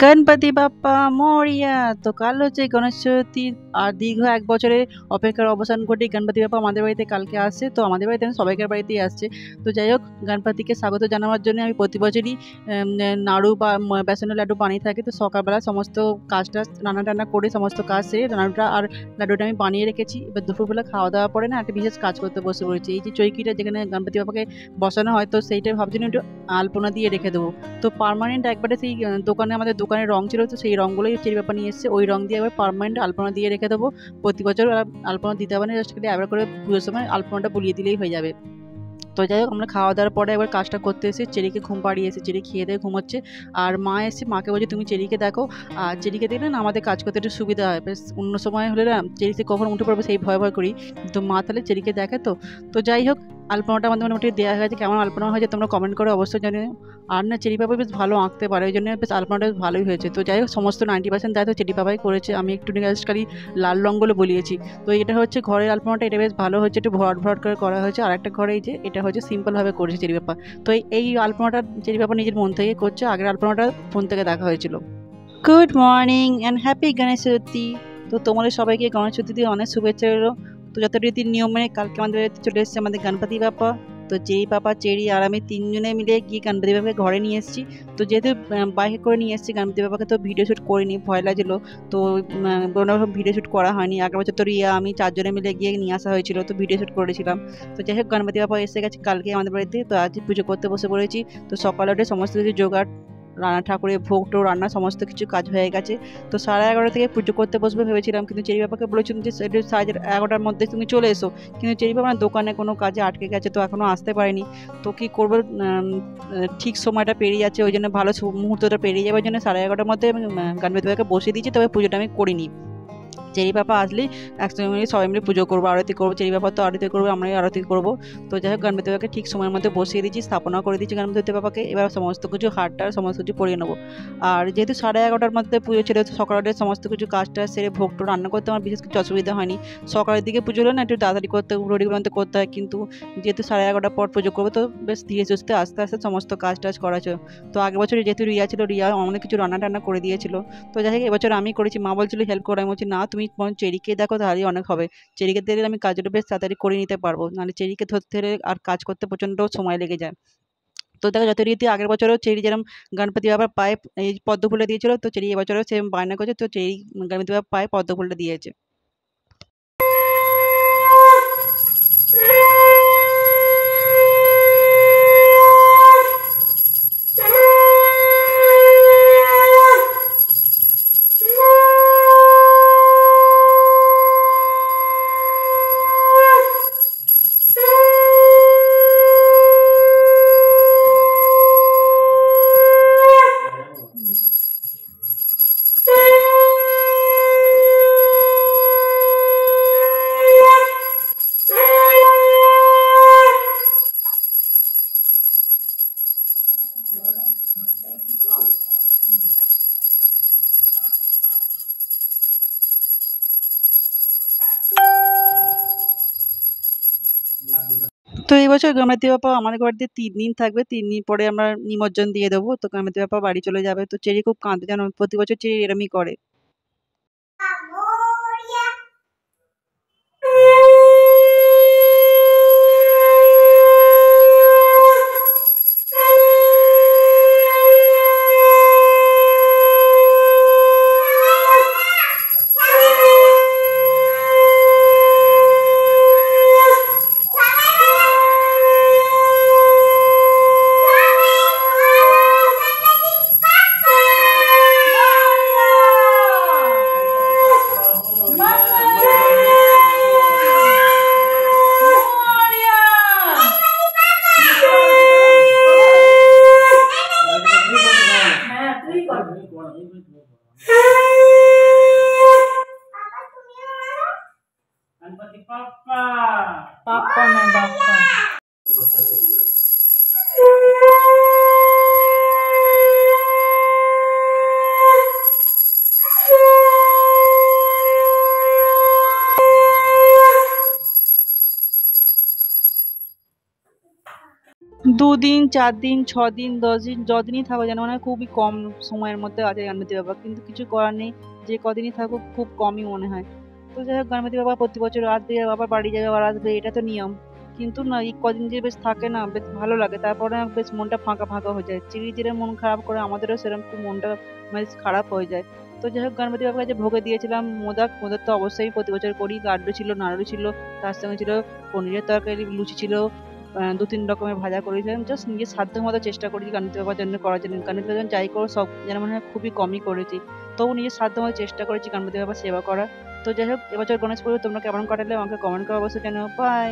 গণপতি বাপ্পা মরিয়া। তো কাল হচ্ছে গণেশ চতুর্থী, আর দীর্ঘ ১ বছরের অপেক্ষার অবসান ঘটিয়ে গণপতি বাপ্পা আমাদের বাড়িতে কালকে আসছে। তো আমাদের বাড়িতে না, সবাইকার বাড়িতেই আসছে। তো যাই হোক, গণপতিকে স্বাগত জানাবার জন্য আমি প্রতি বছরই নাড়ু বা বেসনের লাড্ডু বানিয়ে থাকি। তো সকালবেলা সমস্ত কাজ-টাজ রান্না-টান্না করে সমস্ত কাজ সেরে নাড়ুটা আর লাড্ডুটা আমি বানিয়ে রেখেছি। এবার দুপুরবেলা খাওয়া-দাওয়ার পরে না একটা বিশেষ কাজ করতে বসে পড়েছি। এই যে চৌকিটা যেখানে গণপতি বাপ্পাকে বসানো হয়, তো সেইটাই ভাবছি না একটু আলপনা দিয়ে রেখে দেবো। তো পার্মানেন্ট একবারে সেই আমাদের দোকানে রং ছিল, তো সেই রংগুলোই চেরি ব্যাপার নিয়ে এসেছে। ওই রং দিয়ে একবার পার্মানেন্ট আলপনা দিয়ে রেখে দেবো। প্রতি বছর আলপনা দিতে হবে না, জাস্ট খালি একবার করে পুজোর সময় আলপনাটা বুলিয়ে দিলেই হয়ে যাবে। তো যাই হোক, আমরা খাওয়া দাওয়ার পরে একবার কাজটা করতে এসে চেরিকে ঘুম পাড়িয়ে এসে চেরি খেয়ে দিয়ে ঘুমোচ্ছে। আর মা এসে মাকে বলছে তুমি চেরিকে দেখো। আর চেরিকে দেখলে না আমাদের কাজ করতে একটু সুবিধা হয়, বেশ অন্য সময় হলে না চেরি সে কখন উঠে পড়বে সেই ভয় ভয় করি, কিন্তু মা তাহলে চেরিকে দেখে। তো তো যাই হোক, আলপনাটা আমাদের মোটামুটি দেওয়া হয়েছে। কেমন আলপনা হয়েছে তোমরা কমেন্ট করে অবশ্যই জানিও। আর না, চেরি বাবা বেশ ভালো আঁকতে পারে, ওই জন্য বেশ আলপনাটা বেশ ভালোই হয়েছে। তো যাই হোক, সমস্ত 90% দায়িত্ব চেরি বাবাই করেছে, আমি একটু জাস্ট খালি লাল রঙগুলো বলিয়েছি। তো এটা হচ্ছে ঘরের আলপনাটা, এটা বেশ ভালো হচ্ছে, একটু ভরাট ভরাট করে করা হয়েছে। আর একটা ঘরে এই যে এটা হচ্ছে সিম্পল ভাবে করেছে চেরি বাবা। তো এই আলপনাটা চেরি বাবা নিজের মন থেকে করছে, আগের আলপনাটা ফোন থেকে দেখা হয়েছিল। Good morning and happy Ganesh Chaturthi. তো তোমাদের সবাইকে গণেশ চতুর্থীর অনেক শুভেচ্ছা রইলো। তো যথারীতি নিয়ম মেনে কালকে আমাদের বাড়িতে চলে এসেছে আমাদের গণপতি বাপ্পা। তো চেরি পাপা, চেরি আর আমি তিনজনে মিলে গিয়ে গণপতি বাবাকে ঘরে নিয়ে এসেছি। তো যেহেতু বাইকে করে নিয়ে এসেছি গণপতি বাবাকে, তো ভিডিও শ্যুট করিনি, ভয় লাগছিলো। তো কোনো রকম ভিডিও শ্যুট করা হয়নি। আগের বছর তো রিয়া আমি চারজনে মিলে গিয়ে নিয়ে আসা হয়েছিল, তো ভিডিও শ্যুট করেছিলাম। তো যাই হোক, গণপতি বাবা এসে গেছে কালকে আমাদের বাড়িতে। তো আজ পুজো করতে বসে পড়েছি। তো সকালে উঠে সমস্ত কিছু জোগাড়, রান্না, ঠাকুরের ভোগ টোগ রান্না সমস্ত কিছু কাজ হয়ে গেছে। তো 11:30 থেকে পুজো করতে বসবো ভেবেছিলাম, কিন্তু চেরি বাবাকে বলেছিলাম যে একটু 11:30-র মধ্যে তুমি চলে এসো। কিন্তু চেরি বাবা না দোকানে কোনো কাজে আটকে গেছে, তো এখনো আসতে পারেনি। তো কি করবো, ঠিক সময়টা পেরিয়ে যাচ্ছে, ওই জন্য ভালো মুহূর্তটা পেরিয়ে যাবে, ওই জন্য 11:30-র মধ্যে আমি গণপতি বাবাকে বসিয়ে দিয়েছি, তবে পুজোটা আমি করিনি। চেরি পাপা আসলেই একসঙ্গে মিলে সবাই মিলে পুজো করবো, আরতি করবো। চেরি পাপা তো আরতি করবে, আমরাই আরতি করবো। তো যাই হোক, গণপতি বাবাকে ঠিক সময়ের মধ্যে বসিয়ে দিচ্ছি, স্থাপনা করে দিচ্ছি গণপতি বাবাকে। এবার সমস্ত কিছু হারটার সমস্ত কিছু পরিয়ে নেবো। আর যেহেতু 11:30-র মধ্যে পুজো ছিল, তো সকালে সমস্ত কিছু কাজটা সেরে ভোগ টোগ রান্না করতে আমার বিশেষ কিছু অসুবিধা হয়নি। সকালের দিকে পুজো হলে না একটু তাড়াতাড়ি করতে, রোডিগুলোতে করতে হয়, কিন্তু যেহেতু 11:30 পর পুজো করবো, তো বেশ ধীরে সুস্থে আস্তে আস্তে সমস্ত কাজ টাজ করা ছিল। তো আগের বছর যেহেতু রিয়া ছিল, রিয়া অনেক কিছু রান্না টান্না করে দিয়েছিল। তো যাই হোক, এবছর আমি করেছি, মা বলছিল হেল্প করে, আমি বলছি না, তুমি বরং চেরিকে দেখো, তাহলেই অনেক হবে। চেরিকে দিলে আমি কাজটা বেশ তাড়াতাড়ি করে নিতে পারবো, নাহলে চেরিকে ধরতে হলে আর কাজ করতে প্রচণ্ড সময় লেগে যায়। তো দেখো, যথারীতি আগের বছরও চেরি যেরকম গণপতি বাবার পায়ে এই পদ্ম ফুলটা দিয়েছিল, তো চেরি এবছরও সেম বায়না করছে, তো চেরি গণপতি বাবার পায়ে পদ্ম ফুলটা দিয়েছে। তো এই বছর গণপতি বাপ্পা আমাদের বাড়িতে 3 দিন থাকবে, 3 দিন পরে আমরা নিমজ্জন দিয়ে দেবো। তো গণপতি বাপ্পা বাড়ি চলে যাবে। তো চেরি খুব কাঁদে, জানো, প্রতি বছর চেরি এরমই করে। गणपति पापा, पापा मैं पापा। 2 দিন 4 দিন 6 দিন 10 দিন যতদিনই থাকো যেন মনে হয় খুবই কম সময়ের মধ্যে আছে গণপতি বাবা, কিন্তু কিছু করার নেই, যে কদিনই থাকুক খুব কমই মনে হয়। তো যাই হোক গণপতি বাবা প্রতি বছর আসবে, আবার বাড়ি যাবে, আবার আসবে, এটা তো নিয়ম। কিন্তু না এই কদিন যে বেশ থাকে না বেশ ভালো লাগে, তারপরে না বেশ মনটা ফাঁকা ফাঁকা হয়ে যায়, চিড়ি চিড়ে মন খারাপ করে, আমাদেরও সেরকম খুব মনটা বেশ খারাপ হয়ে যায়। তো যাই হোক গণপতি বাবার কাছে ভোগে দিয়েছিলাম মোদক, মোদক তো অবশ্যই প্রতি বছর করি, লাড্ডু ছিল, নাড়ু ছিল, তার সঙ্গে ছিল পনিরের তরকারি, লুচি ছিল, 2-3 রকমের ভাজা করেছিলাম। জাস্ট নিজের সাধ্য মতো চেষ্টা করেছি গণপতি বাবার জন্য করার জন্য, গণপতি বাবা যাই করো সব যেন মনে হয় খুবই কমই করেছি, তবু নিজের সাধ্য মতো চেষ্টা করেছি গণপতি বাবার সেবা করার। তো যাই হোক এবছর গণেশ পুজো তোমরা কেমন কাটালে আমাকে কমেন্ট করে অবশ্যই জানাও। বাই।